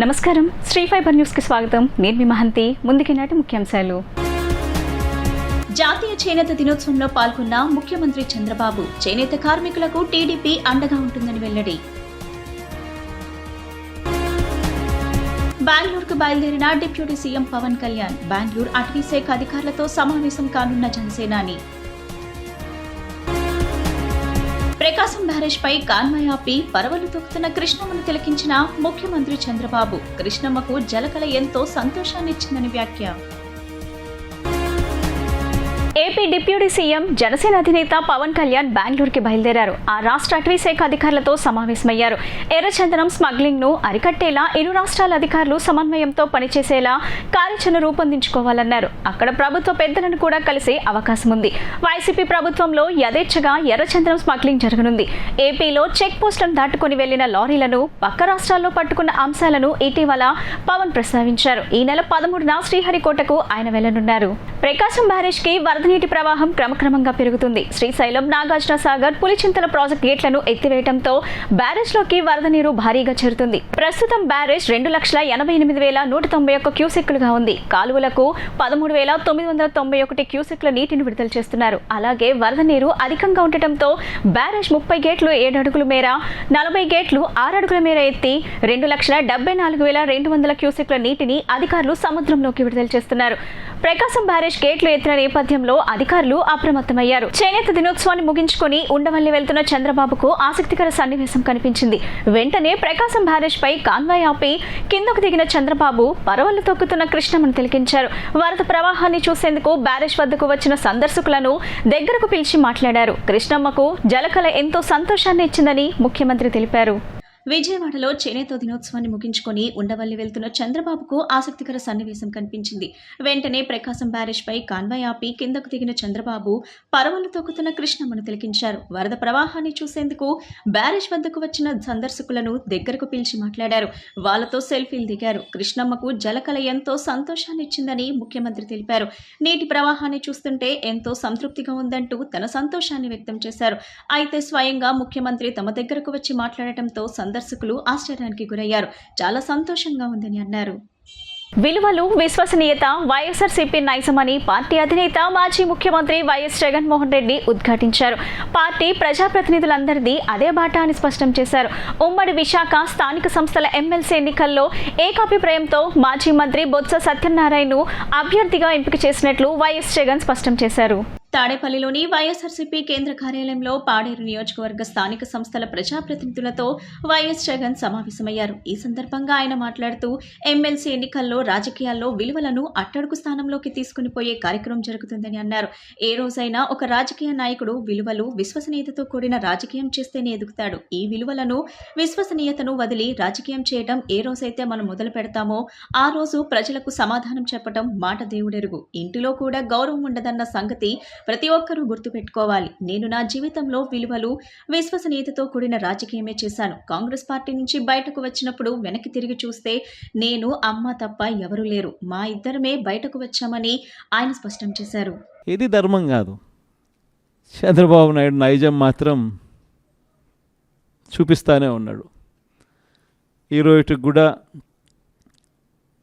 నమస్కారం, Shri fibre news కి స్వాగతం. నేను మీ మహంతి. ముందుకినాటి ముఖ్యాంశాలు. జాతీయ చేనేత దినోత్సవంలో పాల్గొన్న ముఖ్యమంత్రి చంద్రబాబు చేనేత కార్మికులకు టీడీపీ అండగా ఉంటుందని వెల్లడి. బెంగళూరుకు బయలుదేరిన డిప్యూటీ సీఎం పవన్ కళ్యాణ్ బెంగళూరు అటవీ శాఖ అధికారులతో సమావేశం కానున్న జనసేనాని. ప్రకాశం బ్యారేజ్ పై కాన్వాయ్ ఆపి పరవళ్లు తొక్కుతున్న కృష్ణమ్మను తిలకించిన ముఖ్యమంత్రి చంద్రబాబు కృష్ణమ్మకు జలకళ ఎంతో సంతోషాన్నిచ్చిందని వ్యాఖ్య. ఏపీ డిప్యూటీ సీఎం జనసేన అధినేత పవన్ కళ్యాణ్ బెంగళూరుకి బయలుదేరారు. ఆ రాష్ట్ర అటవీ శాఖ అధికారులతో సమావేశమయ్యారు. ఎర్రచందనం స్మగ్లింగ్ ను అరికట్టేలా ఇరు రాష్ట్రాల అధికారులు సమన్వయంతో పనిచేసేలా కార్యాచరణ రూపొందించుకోవాలన్నారు. అక్కడ ప్రభుత్వ పెద్దలను కూడా కలిసే అవకాశం ఉంది. వైసీపీ ప్రభుత్వంలో యథేచ్ఛగా ఎర్రచందనం స్మగ్లింగ్ జరగనుంది. ఏపీలో చెక్ పోస్టులను దాటుకుని వెళ్లిన లారీలను పక్క రాష్ట్రాల్లో పట్టుకున్న అంశాలను ఇటీవల పవన్ ప్రస్తావించారు. ఈ నెల 13న శ్రీహరికోటకు ఆయన వెళ్లనున్నారు. ప్రకాశం బ్యారేజ్ కి నీటి ప్రవాహం క్రమక్రమంగా పెరుగుతుంది. శ్రీశైలం, నాగార్జున సాగర్, పులిచింతల ప్రాజెక్టు గేట్లను ఎత్తివేయడంతో బ్యారేజ్ లోకి వరద నీరు భారీగా చేరుతుంది. ప్రస్తుతం బ్యారేజ్ 2,88,191 క్యూసెక్కులుగా ఉంది. కాలువలకు 13,991 క్యూసెక్ల నీటిని విడుదల చేస్తున్నారు. అలాగే వరద నీరు అధికంగా ఉండటంతో బ్యారేజ్ 30 గేట్లు 7 అడుగుల మేర, 40 గేట్లు 6 అడుగుల మేర ఎత్తి 2,74,200 క్యూసెక్ల నీటిని అధికారులు సముద్రంలోకి విడుదల చేస్తున్నారు. ప్రకాశం బ్యారేజ్ గేట్లు ఎత్తిన నేపథ్యంలో అధికారులు అప్రమత్తమయ్యారు. చేనేత దినోత్సవాన్ని ముగించుకుని ఉండవల్లి వెళ్తున్న చంద్రబాబుకు ఆసక్తికర సన్నివేశం కనిపించింది. వెంటనే ప్రకాశం బ్యారేజ్ పై కాన్వాయ్ ఆపి కిందకు దిగిన చంద్రబాబు పరవళ్లు తొక్కుతున్న కృష్ణమ్మను తిలకించారు. వరద ప్రవాహాన్ని చూసేందుకు బ్యారేజ్ వద్దకు వచ్చిన సందర్శకులను దగ్గరకు పిలిచి మాట్లాడారు. కృష్ణమ్మకు జలకళ ఎంతో సంతోషాన్ని ఇచ్చిందని ముఖ్యమంత్రి తెలిపారు. విజయవాడలో చేనేత దినోత్సవాన్ని ముగించుకొని ఉండవల్లి వెళ్తున్న చంద్రబాబుకు ఆసక్తికర సన్నివేశం కనిపించింది. వెంటనే ప్రకాశం బ్యారేజ్ పై కాన్వాయ్ ఆపి కిందకు దిగిన చంద్రబాబు పరవళ్లు తొక్కుతున్న కృష్ణమ్మను తిలకించారు. వరద ప్రవాహాన్ని చూసేందుకు బ్యారేజ్ వద్దకు వచ్చిన సందర్శకులను దగ్గరకు పిలిచి మాట్లాడారు. వాళ్లతో సెల్ఫీలు దిగారు. కృష్ణమ్మకు జలకళ ఎంతో సంతోషాన్ని ఇచ్చిందని ముఖ్యమంత్రి తెలిపారు. నీటి ప్రవాహాన్ని చూస్తుంటే ఎంతో సంతృప్తిగా ఉందంటూ తన సంతోషాన్ని వ్యక్తం చేశారు. అయితే స్వయంగా ముఖ్యమంత్రి తమ దగ్గరకు వచ్చి మాట్లాడటంతో సందర్శకులు ఆశ్చర్యానికి గురయ్యారు. చాలా సంతోషంగా ఉందని అన్నారు. విలువలు, విశ్వసనీయత వైఎస్ఆర్సీపీ నైజమని పార్టీ అధినేత మాజీ ముఖ్యమంత్రి వైఎస్ జగన్మోహన్ రెడ్డి ఉద్ఘాటించారు. పార్టీ ప్రజాప్రతినిధులందరిది అదే బాట అని స్పష్టం చేశారు. ఉమ్మడి విశాఖ స్థానిక సంస్థల ఎమ్మెల్సీ ఎన్నికల్లో ఏకాభిప్రాయంతో మాజీ మంత్రి బొత్స సత్యనారాయణను అభ్యర్థిగా ఎంపిక చేసినట్లు వైఎస్ జగన్ స్పష్టం చేశారు. తాడేపల్లిలోని వైఎస్ఆర్సీపీ కేంద్ర కార్యాలయంలో పాడేరు నియోజకవర్గ స్థానిక సంస్థల ప్రజాప్రతినిధులతో వైఎస్ జగన్ సమావేశమయ్యారు. ఈ సందర్భంగా ఆయన మాట్లాడుతూ ఎమ్మెల్సీ ఎన్నికల్లో రాజకీయాల్లో విలువలను అట్టడుగు స్థానంలోకి తీసుకుని పోయే కార్యక్రమం జరుగుతుందని అన్నారు. ఏ రోజైనా ఒక రాజకీయ నాయకుడు విలువలు, విశ్వసనీయతతో కూడిన రాజకీయం చేస్తేనే ఎదుగుతాడు. ఈ విలువలను, విశ్వసనీయతను వదిలి రాజకీయం చేయడం ఏ రోజైతే మనం మొదలు పెడతామో ఆ రోజు ప్రజలకు సమాధానం చెప్పడం మాట దేవుడెరుగు. ఇంటిలో కూడా గౌరవం ఉండదన్న సంగతి ప్రతి ఒక్కరూ గుర్తుపెట్టుకోవాలి. నేను నా జీవితంలో విలువలు, విశ్వసనీయతతో కూడిన రాజకీయమే చేశాను. కాంగ్రెస్ పార్టీ నుంచి బయటకు వచ్చినప్పుడు వెనక్కి తిరిగి చూస్తే నేను, అమ్మ తప్ప ఎవరూ లేరు. మా ఇద్దరమే బయటకు వచ్చామని ఆయన స్పష్టం చేశారు. ఇది ధర్మం కాదు. చంద్రబాబు నాయుడు నైజం మాత్రం చూపిస్తానే ఉన్నాడు. ఈరోజుకి కూడా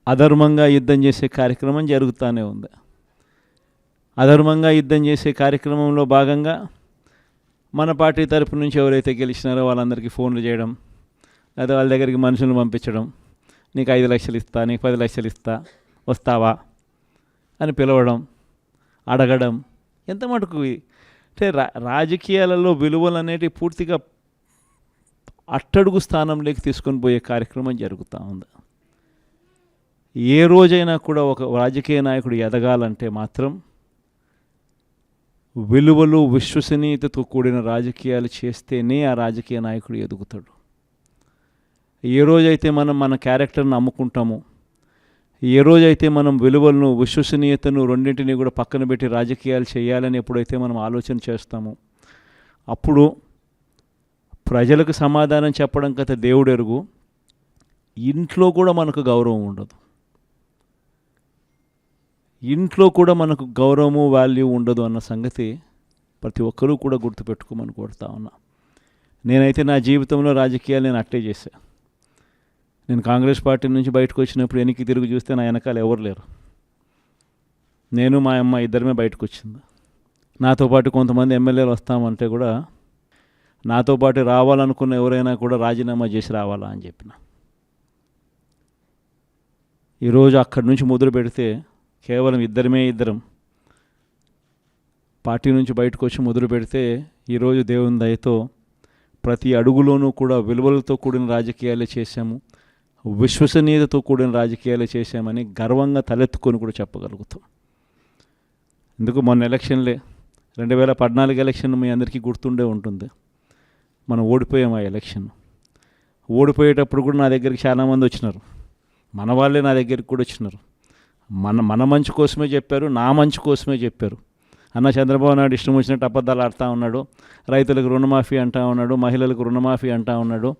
అధర్మంగా యుద్ధం చేసే కార్యక్రమం జరుగుతూనే ఉంది. అధర్మంగా యుద్ధం చేసే కార్యక్రమంలో భాగంగా మన పార్టీ తరపు నుంచి ఎవరైతే గెలిచినారో వాళ్ళందరికీ ఫోన్లు చేయడం, లేదా వాళ్ళ దగ్గరికి మనుషులను పంపించడం, నీకు 5 లక్షలు ఇస్తా, నీకు 10 లక్షలు ఇస్తా, వస్తావా అని పిలవడం, అడగడం, ఎంత మటుకు అంటే రాజకీయాలలో విలువలు అనేటివి పూర్తిగా అట్టడుగు స్థానంలోకి తీసుకొని పోయే కార్యక్రమం జరుగుతూ ఉంది. ఏ రోజైనా కూడా ఒక రాజకీయ నాయకుడు ఎదగాలంటే మాత్రం విలువలు, విశ్వసనీయతతో కూడిన రాజకీయాలు చేస్తేనే ఆ రాజకీయ నాయకుడు ఎదుగుతాడు. ఏ రోజైతే మనం మన క్యారెక్టర్ని అమ్ముకుంటామో, ఏ రోజైతే మనం విలువలను, విశ్వసనీయతను రెండింటినీ కూడా పక్కన పెట్టి రాజకీయాలు చేయాలని ఎప్పుడైతే మనం ఆలోచన చేస్తామో అప్పుడు ప్రజలకు సమాధానం చెప్పడం కథ దేవుడు ఎరుగు. ఇంట్లో కూడా మనకు గౌరవం ఉండదు. ఇంట్లో కూడా మనకు గౌరవము, వాల్యూ ఉండదు అన్న సంగతి ప్రతి ఒక్కరూ కూడా గుర్తుపెట్టుకోమని కోరుతా ఉన్నా. నేనైతే నా జీవితంలో రాజకీయాలు నేను అట్టే చేశాను. నేను కాంగ్రెస్ పార్టీ నుంచి బయటకు వచ్చినప్పుడు వెనక్కి తిరిగి చూస్తే నా వెనకాల ఎవరు లేరు. నేను మా అమ్మ ఇద్దరమే బయటకు వచ్చింది. నాతో పాటు కొంతమంది ఎమ్మెల్యేలు వస్తామంటే కూడా నాతో పాటు రావాలనుకున్న ఎవరైనా కూడా రాజీనామా చేసి రావాలా అని చెప్పిన. ఈరోజు అక్కడి నుంచి మొదలు పెడితే కేవలం ఇద్దరం పార్టీ నుంచి బయటకు వచ్చి మొదలు పెడితే ఈరోజు దేవుని దయతో ప్రతి అడుగులోనూ కూడా విలువలతో కూడిన రాజకీయాలే చేశాము, విశ్వసనీయతతో కూడిన రాజకీయాలే చేశామని గర్వంగా తలెత్తుకొని కూడా చెప్పగలుగుతాం. ఎందుకు మొన్న ఎలక్షన్లే 2014 ఎలక్షన్ మీ అందరికీ గుర్తుండే ఉంటుంది. మనం ఓడిపోయాం ఆ ఎలక్షన్. ఓడిపోయేటప్పుడు కూడా నా దగ్గరికి చాలామంది వచ్చినారు, మన వాళ్ళే నా దగ్గరికి కూడా వచ్చినారు. మన మంచి కోసమే చెప్పారు, నా మంచి కోసమే చెప్పారు. అన్న చంద్రబాబు నాయుడు ఇష్టం వచ్చినట్టు అబద్ధాలు ఆడుతూ ఉన్నాడు, రైతులకు రుణమాఫీ అంటూ ఉన్నాడు, మహిళలకు రుణమాఫీ అంటూ ఉన్నాడు,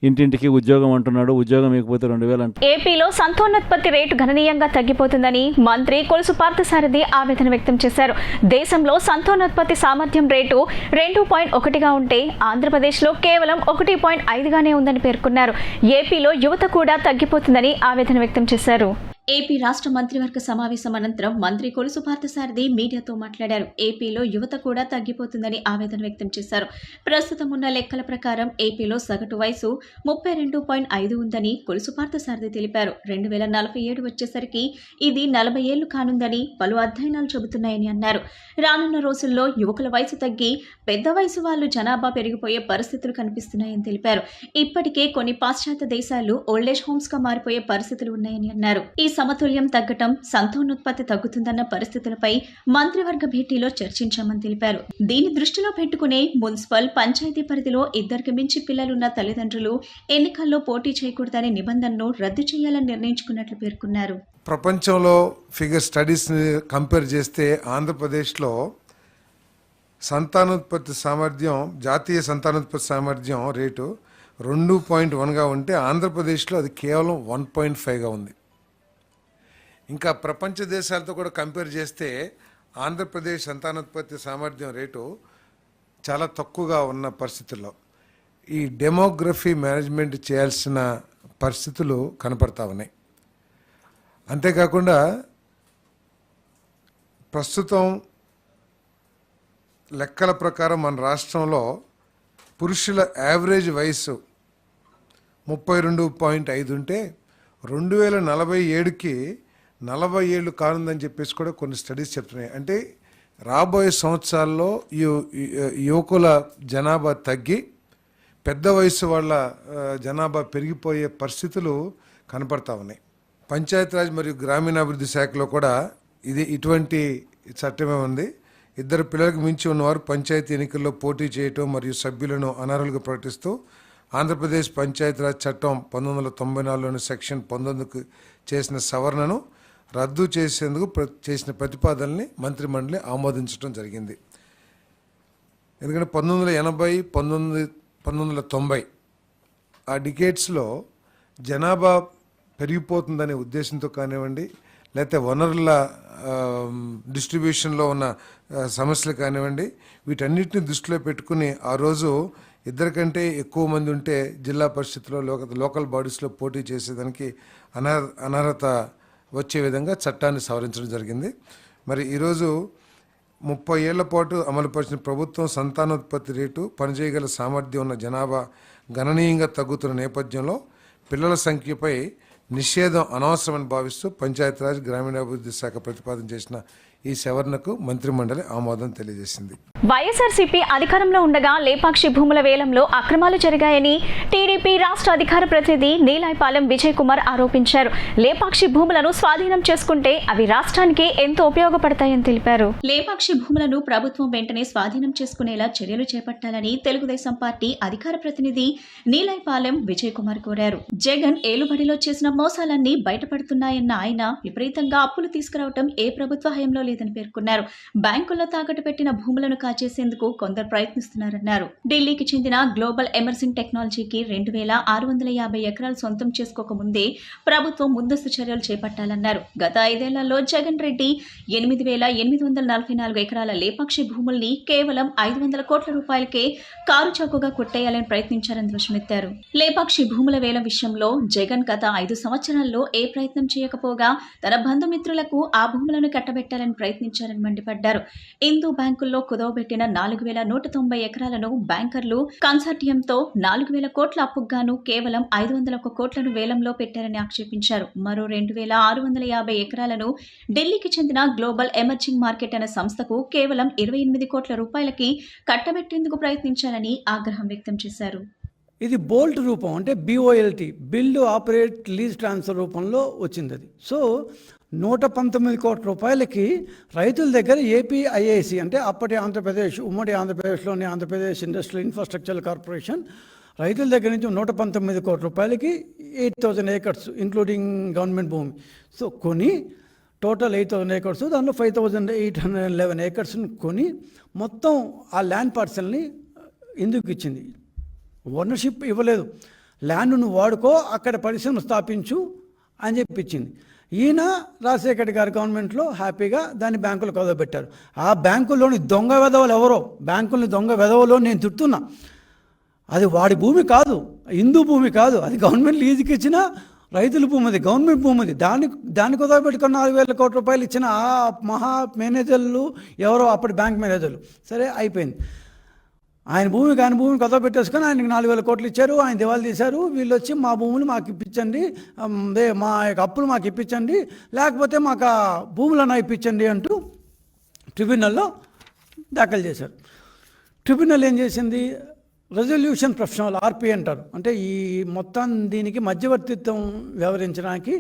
ఇంటింటికి ఉద్యోగం అంటున్నాడు, ఉద్యోగం ఇకపోతే 2000 అంట. ఏపీలో సంతానోత్పత్తి రేటు గణనీయంగా తగ్గిపోతుందని మంత్రి కొలుసు పార్థసారథి ఆవేదన వ్యక్తం చేశారు. దేశంలో సంతానోత్పత్తి సామర్థ్యం రేటు 2.1గా ఉంటే ఆంధ్రప్రదేశ్లో కేవలం 1.5గానే ఉందని పేర్కొన్నారు. ఏపీలో యువత కూడా తగ్గిపోతుందని ఆవేదన వ్యక్తం చేశారు. ఏపీ రాష్ట్ర మంత్రివర్గ సమావేశం అనంతరం మంత్రి కొలుసు పార్థసారథి మీడియాతో మాట్లాడారు. ఏపీలో యువత కూడా తగ్గిపోతుందని ఆవేదన వ్యక్తం చేశారు. ప్రస్తుతం ఉన్న లెక్కల ప్రకారం ఏపీలో సగటు వయసు 32.5 ఉందని కొలుసు పార్థసారథి తెలిపారు. 2047 వచ్చేసరికి ఇది 40 ఏళ్లు కానుందని పలు అధ్యయనాలు చెబుతున్నాయని అన్నారు. రానున్న రోజుల్లో యువకుల వయసు తగ్గి పెద్ద వయసు వాళ్లు జనాభా పెరిగిపోయే పరిస్థితులు కనిపిస్తున్నాయని తెలిపారు. ఇప్పటికే కొన్ని పాశ్చాత్య దేశాలు ఓల్డేజ్ హోమ్స్ గా మారిపోయే పరిస్థితులు ఉన్నాయని అన్నారు. ఈ సమతుల్యం తగ్గటం, సంతానోత్పత్తి తగ్గుతుందన్న పరిస్థితులపై మంత్రివర్గ భేటీలో చర్చించామని తెలిపారు. దీన్ని దృష్టిలో పెట్టుకునే మున్సిపల్, పంచాయతీ పరిధిలో 2కి మించి పిల్లలున్న తల్లిదండ్రులు ఎన్నికల్లో పోటీ చేయకూడదనే నిబంధనను రద్దు చేయాలని నిర్ణయించుకున్నట్లు పేర్కొన్నారు. ప్రపంచంలో ఫిగర్ స్టడీస్ని కంపేర్ చేస్తే ఆంధ్రప్రదేశ్లో సంతానోత్పత్తి సామర్థ్యం, జాతీయ సంతానోత్పత్తి సామర్థ్యం రేటు 2.1గా ఉంటే ఆంధ్రప్రదేశ్లో అది కేవలం 1.5గా ఉంది. ఇంకా ప్రపంచ దేశాలతో కూడా కంపేర్ చేస్తే ఆంధ్రప్రదేశ్ సంతానోత్పత్తి సామర్థ్యం రేటు చాలా తక్కువగా ఉన్న పరిస్థితుల్లో ఈ డెమోగ్రఫీ మేనేజ్మెంట్ చేయాల్సిన పరిస్థితులు కనపడతా ఉన్నాయి. అంతేకాకుండా ప్రస్తుతం లెక్కల ప్రకారం మన రాష్ట్రంలో పురుషుల యావరేజ్ వయసు 32.5 ఉంటే 2047కి 40 ఏళ్ళు కానుందని చెప్పేసి కూడా కొన్ని స్టడీస్ చెప్తున్నాయి. అంటే రాబోయే సంవత్సరాల్లో యువకుల జనాభా తగ్గి పెద్ద వయసు వాళ్ళ జనాభా పెరిగిపోయే పరిస్థితులు కనపడతా ఉన్నాయి. పంచాయతీరాజ్ మరియు గ్రామీణాభివృద్ధి శాఖలో కూడా ఇటువంటి చట్టమే ఉంది. 2 పిల్లలకు మించి ఉన్నవారు పంచాయతీ ఎన్నికల్లో పోటీ చేయటం మరియు సభ్యులను అనర్హులుగా ప్రకటిస్తూ ఆంధ్రప్రదేశ్ పంచాయతీరాజ్ చట్టం 1994లోని సెక్షన్ 19కు చేసిన సవరణను రద్దు చేసేందుకు చేసిన ప్రతిపాదనని మంత్రిమండలి ఆమోదించడం జరిగింది. ఎందుకంటే 1980, 1990 ఆ డికేట్స్లో జనాభా పెరిగిపోతుందనే ఉద్దేశంతో కానివ్వండి, లేకపోతే వనరుల డిస్ట్రిబ్యూషన్లో ఉన్న సమస్యలు కానివ్వండి, వీటన్నిటిని దృష్టిలో పెట్టుకుని ఆ రోజు 2 కంటే ఎక్కువ మంది ఉంటే జిల్లా పరిషత్లో లోకల్ బాడీస్లో పోటీ చేసేదానికి అనర్హత వచ్చే విధంగా చట్టాన్ని సవరించడం జరిగింది. మరి ఈరోజు 30 ఏళ్ల పాటు అమలుపరిచిన ప్రభుత్వం సంతానోత్పత్తి రేటు, పనిచేయగల సామర్థ్యం ఉన్న జనాభా గణనీయంగా తగ్గుతున్న నేపథ్యంలో పిల్లల సంఖ్యపై నిషేధం అనవసరమని భావిస్తూ పంచాయతీరాజ్ గ్రామీణాభివృద్ధి శాఖ ప్రతిపాదన చేసిన ఈ సవరణకు మంత్రిమండలి ఆమోదం తెలియజేసింది. వైఎస్ఆర్సీపీ అధికారంలో ఉండగా లేపాక్షి భూముల వేలంలో అక్రమాలు జరిగాయని టీడీపీ రాష్ట్ర అధికార ప్రతినిధి నీలాయపాలెం విజయ్ కుమార్ ఆరోపించారు. లేపాక్షి భూములను స్వాధీనం చేసుకుంటే అవి రాష్ట్రానికి ఎంతో ఉపయోగపడతాయని తెలిపారు. లేపాక్షి భూములను ప్రభుత్వం వెంటనే స్వాధీనం చేసుకునేలా చర్యలు చేపట్టాలని తెలుగుదేశం పార్టీ అధికార ప్రతినిధి నీలాయపాలెం విజయ్ కుమార్ కోరారు. జగన్ ఏలుబడిలో చేసిన మోసాలన్నీ బయటపడుతున్నాయన్న ఆయన విపరీతంగా అప్పులు తీసుకురావడం ఏ ప్రభుత్వ హయాంలో లేదని పేర్కొన్నారు. బ్యాంకుల్లో తాకట్టు పెట్టిన భూములను కాజేసేందుకు కొందరు ప్రయత్నిస్తున్నారన్నారు. ఢిల్లీకి చెందిన గ్లోబల్ ఎమర్జింగ్ టెక్నాలజీకి 2,650 ఎకరాలు సొంతం చేసుకోకముందే ప్రభుత్వం ముందస్తు చర్యలు చేపట్టాలన్నారు. గత 5 ఏళ్లలో జగన్ రెడ్డి 8,844 ఎకరాల లేపాక్షి భూముల్ని కేవలం 500 కోట్ల రూపాయలకే కారుచౌకగా కొట్టేయాలని ప్రయత్నించారని ధ్వజమెత్తారు. లేపాక్షి భూముల వేలం విషయంలో జగన్ గత 5 సంవత్సరాల్లో ఏ ప్రయత్నం చేయకపోగా తన బంధుమిత్రులకు ఆ భూములను కట్టబెట్టాలని ప్రయత్నించారని మండిపడ్డారు. హిందూ బ్యాంకుల్లో కుదవబెట్టిన 4,190 ఎకరాలను బ్యాంకర్లు కన్సార్టియంతో 4,000 కోట్ల అప్పుగాను కేవలం 501 కోట్లను వేలంలో పెట్టారని ఆక్షేపించారు. మరో 2,650 ఎకరాలను ఢిల్లీకి చెందిన గ్లోబల్ ఎమర్జింగ్ మార్కెట్ అనే సంస్థకు కేవలం 28 కోట్ల రూపాయలకి కట్టబెట్టేందుకు ప్రయత్నించాలని ఆగ్రహం వ్యక్తం చేశారు. ఇది బోల్ట్ రూపం, అంటే BOLT, build operate lease transfer రూపంలో వచ్చింది అది. సో 119 కోట్ల రూపాయలకి రైతుల దగ్గర APIIC అంటే అప్పటి ఆంధ్రప్రదేశ్, ఉమ్మడి ఆంధ్రప్రదేశ్లోని ఆంధ్రప్రదేశ్ ఇండస్ట్రియల్ ఇన్ఫ్రాస్ట్రక్చర్ కార్పొరేషన్ రైతుల దగ్గర నుంచి 119 కోట్ల రూపాయలకి 8,000 ఏకర్స్ ఇంక్లూడింగ్ గవర్నమెంట్ భూమి. సో కొని టోటల్ 8,000 ఏకర్స్, దానిలో 5,811 ఏకర్స్ని కొని మొత్తం ఆ ల్యాండ్ పార్సల్ని ఎందుకు ఇచ్చింది? ఓనర్షిప్ ఇవ్వలేదు. ల్యాండ్ నువ్వు వాడుకో, అక్కడ పరిశ్రమ స్థాపించు అని చెప్పించింది. ఈయన రాజశేఖర్ గారి గవర్నమెంట్లో హ్యాపీగా దాన్ని బ్యాంకులు కుదవబెట్టారు. ఆ బ్యాంకుల్లోని దొంగ వెధవలు ఎవరో, బ్యాంకుల్ని దొంగ వెధవలో నేను తిడుతున్నా. అది వాడి భూమి కాదు, హిందూ భూమి కాదు, అది గవర్నమెంట్ లీజుకి ఇచ్చిన రైతుల భూమి, అది గవర్నమెంట్ భూమి. అది దాన్ని కుదవబెట్టుకున్న 4,000 కోట్ల రూపాయలు ఇచ్చిన ఆ మహా మేనేజర్లు ఎవరో, అప్పటి బ్యాంక్ మేనేజర్లు. సరే అయిపోయింది. ఆయన భూమిని కొత్త పెట్టేసుకొని ఆయనకి 4,000 కోట్లు ఇచ్చారు. ఆయన దివాళా తీశారు. వీళ్ళు వచ్చి మా భూములు మాకు ఇప్పించండి, మా యొక్క అప్పులు మాకు ఇప్పించండి, లేకపోతే మాకు ఆ భూములను ఇప్పించండి అంటూ ట్రిబ్యునల్లో దాఖలు చేశారు. ట్రిబ్యునల్ ఏం చేసింది? రెజల్యూషన్ ప్రొఫెషనల్, RP అంటారు. అంటే ఈ మొత్తం దీనికి మధ్యవర్తిత్వం వ్యవహరించడానికి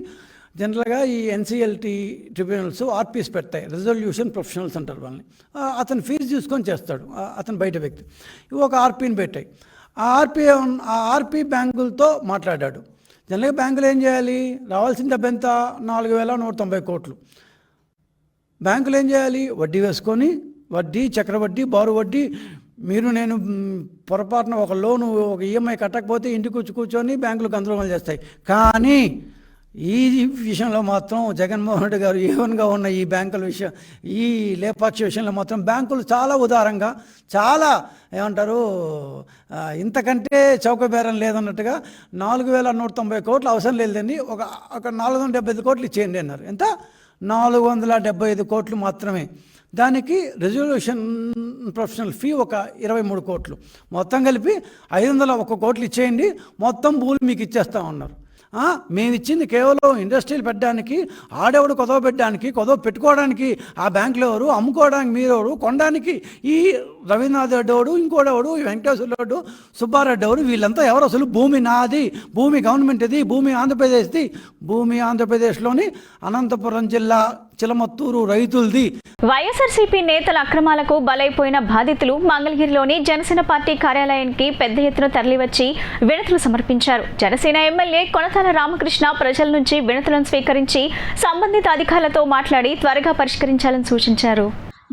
జనరల్గా ఈ NCLT ట్రిబ్యునల్స్ RPs పెడతాయి, రెజల్యూషన్ ప్రొఫెషనల్స్ అంటారు వాళ్ళని. అతను ఫీజు తీసుకొని చేస్తాడు, అతను బయట వ్యక్తి. ఒక RPని పెట్టాయి. ఆ RP బ్యాంకులతో మాట్లాడాడు. జనరల్గా బ్యాంకులు ఏం చేయాలి? రావాల్సిన డబ్బు ఎంత? 4,190 కోట్లు. బ్యాంకులు ఏం చేయాలి? వడ్డీ వేసుకొని, వడ్డీ, చక్రవడ్డీ, బారు వడ్డీ, మీరు నేను పొరపాటున ఒక లోను, ఒక EMI కట్టకపోతే ఇంటికి కూర్చొని బ్యాంకులు గందరగోళం చేస్తాయి. కానీ ఈ విషయంలో మాత్రం జగన్మోహన్ రెడ్డి గారు ఏవన్గా ఉన్న ఈ బ్యాంకుల విషయం, ఈ లేపాక్షి విషయంలో మాత్రం బ్యాంకులు చాలా ఉదారంగా, చాలా ఏమంటారు, ఇంతకంటే చౌకబేరం లేదన్నట్టుగా 4,190 కోట్లు అవసరం లేదండి, ఒక 475 కోట్లు ఇచ్చేయండి అన్నారు. ఎంత? 475 కోట్లు మాత్రమే. దానికి రెజల్యూషన్ ప్రొఫెషనల్ ఫీ ఒక 23 కోట్లు. మొత్తం కలిపి 501 కోట్లు ఇచ్చేయండి, మొత్తం భూములు మీకు ఇచ్చేస్తామన్నారు. మేము ఇచ్చింది కేవలం ఇండస్ట్రీలు పెట్టడానికి, ఆడెవడు కొదవ పెట్టడానికి, కొదవ పెట్టుకోవడానికి ఆ బ్యాంకులు ఎవరు, అమ్ముకోవడానికి మీరెవరు, కొనడానికి ఈ రవీంద్రనాథ్ రెడ్డి ఎవడు, ఇంకోడెవడు, వెంకటేశ్వర రెడ్డి, సుబ్బారెడ్డి ఎవరు, వీళ్ళంతా ఎవరు? అసలు భూమి నాది, భూమి గవర్నమెంట్ది, భూమి ఆంధ్రప్రదేశ్ది, భూమి ఆంధ్రప్రదేశ్లోని అనంతపురం జిల్లా చిలమత్తూరు రైతులది. వైఎస్ఆర్సీపీ నేతల అక్రమాలకు బలైపోయిన బాధితులు మంగళగిరిలోని జనసేన పార్టీ కార్యాలయానికి పెద్ద ఎత్తున తరలివచ్చి వినతులు సమర్పించారు. జనసేన ఎమ్మెల్యే కొనతాల రామకృష్ణ ప్రజల నుంచి వినతులను స్వీకరించి సంబంధిత అధికారులతో మాట్లాడి త్వరగా పరిష్కరించాలని సూచించారు.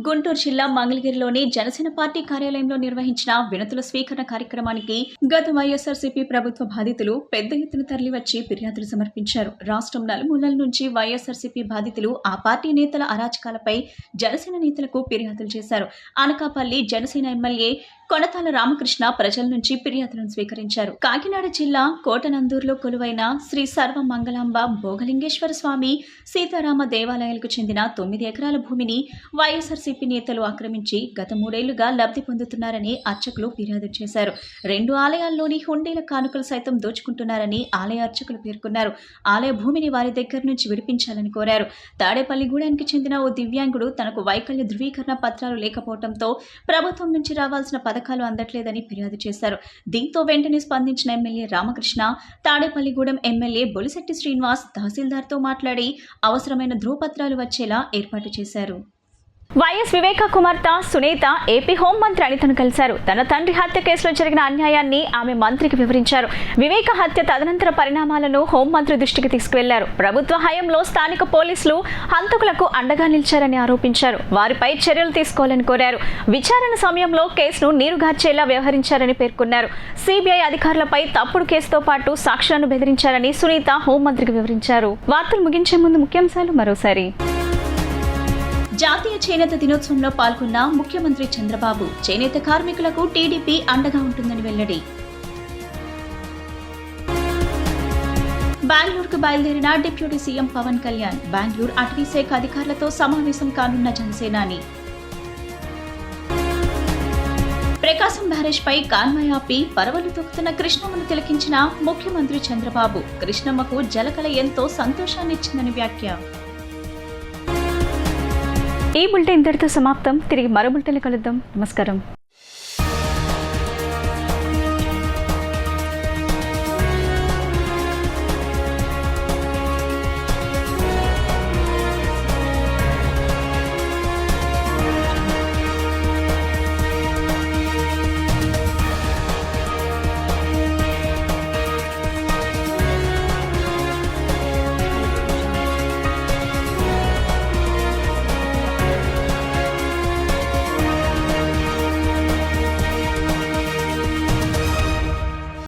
గుంటూరు జిల్లా మంగళగిరిలోని జనసేన పార్టీ కార్యాలయంలో నిర్వహించిన వినతుల స్వీకరణ కార్యక్రమానికి గత వైఎస్ఆర్సీపీ ప్రభుత్వ బాధితులు పెద్ద ఎత్తున తరలివచ్చి ఫిర్యాదులు సమర్పించారు. రాష్ట్రం నలుమూలల నుంచి వైఎస్ఆర్సీపీ బాధితులు ఆ పార్టీ నేతల అరాచకాలపై జనసేన నేతలకు ఫిర్యాదులు చేశారు. అనకాపల్లి జనసేన ఎమ్మెల్యే కొనతాల రామకృష్ణ ప్రజల నుంచి ఫిర్యాదులను స్వీకరించారు. కాకినాడ జిల్లా కోటనందూరులో కొలువైన శ్రీ సర్వ మంగళాంబ భోగలింగేశ్వర స్వామి సీతారామ దేవాలయాలకు చెందిన 9 ఎకరాల భూమిని వైఎస్ఆర్సీపీ నేతలు ఆక్రమించి గత 3 ఏళ్లుగా లబ్ధి పొందుతున్నారని అర్చకులు ఫిర్యాదు చేశారు. 2 ఆలయాల్లోని హుండీల కానుకలు సైతం దోచుకుంటున్నారని ఆలయ అర్చకులు పేర్కొన్నారు. ఆలయ భూమిని వారి దగ్గర నుంచి విడిపించాలని కోరారు. తాడేపల్లిగూడెనికి చెందిన ఓ దివ్యాంగుడు తనకు వైకల్య ధృవీకరణ పత్రాలు లేకపోవడంతో ప్రభుత్వం నుంచి రావాల్సిన పథకాలు అందట్లేదని ఫిర్యాదు చేశారు. దీంతో వెంటనే స్పందించిన ఎమ్మెల్యే రామకృష్ణ తాడేపల్లిగూడెం ఎమ్మెల్యే బొలిశెట్టి శ్రీనివాస్ తహసీల్దార్తో మాట్లాడి అవసరమైన ధృవపత్రాలు వచ్చేలా ఏర్పాటు చేశారు. వైఎస్ వివేక కుమార్తె సునీత ఏపీ హోంమంత్రి అనితను కలిశారు. తన తండ్రి హత్య కేసులో జరిగిన అన్యాయాన్ని ఆమె మంత్రికి వివరించారు. వివేక హత్య తదనంతర పరిణామాలను హోంమంత్రి దృష్టికి తీసుకువెళ్లారు. ప్రభుత్వ హయాంలో స్థానిక పోలీసులు హంతకులకు అండగా నిలిచారని ఆరోపించారు. వారిపై చర్యలు తీసుకోవాలని కోరారు. విచారణ సమయంలో కేసును నీరుగార్చేలా వ్యవహరించారని పేర్కొన్నారు. సిబిఐ అధికారులపై తప్పుడు కేసుతో పాటు సాక్ష్యాలను బెదిరించారని సునీత హోంమంత్రికి వివరించారు. వార్తలు ముగించే ముందు ముఖ్యాంశాలు మరోసారి. జాతీయ చేనేత దినోత్సవంలో పాల్గొన్న ముఖ్యమంత్రి చంద్రబాబు చేనేత కార్మికులకు టీడీపీ అండగా ఉంటుందని వెల్లడి. బెంగళూరుకు బయలుదేరిన డిప్యూటీ సీఎం పవన్ కళ్యాణ్ బెంగళూరు అటవీ శాఖ అధికారులతో సమావేశం కానున్న జనసేనాని. ప్రకాశం బ్యారేజ్ పై కాన్వాయ్ ఆపి పరవళ్లు తొక్కుతున్న కృష్ణమ్మను తిలకించిన ముఖ్యమంత్రి చంద్రబాబు కృష్ణమ్మకు జలకళ ఎంతో సంతోషాన్నిచ్చిందని వ్యాఖ్య. ఈ బులెటిన్ ఇంతటితో సమాప్తం. తిరిగి మరో బులెటిన్లో కలుద్దాం. నమస్కారం.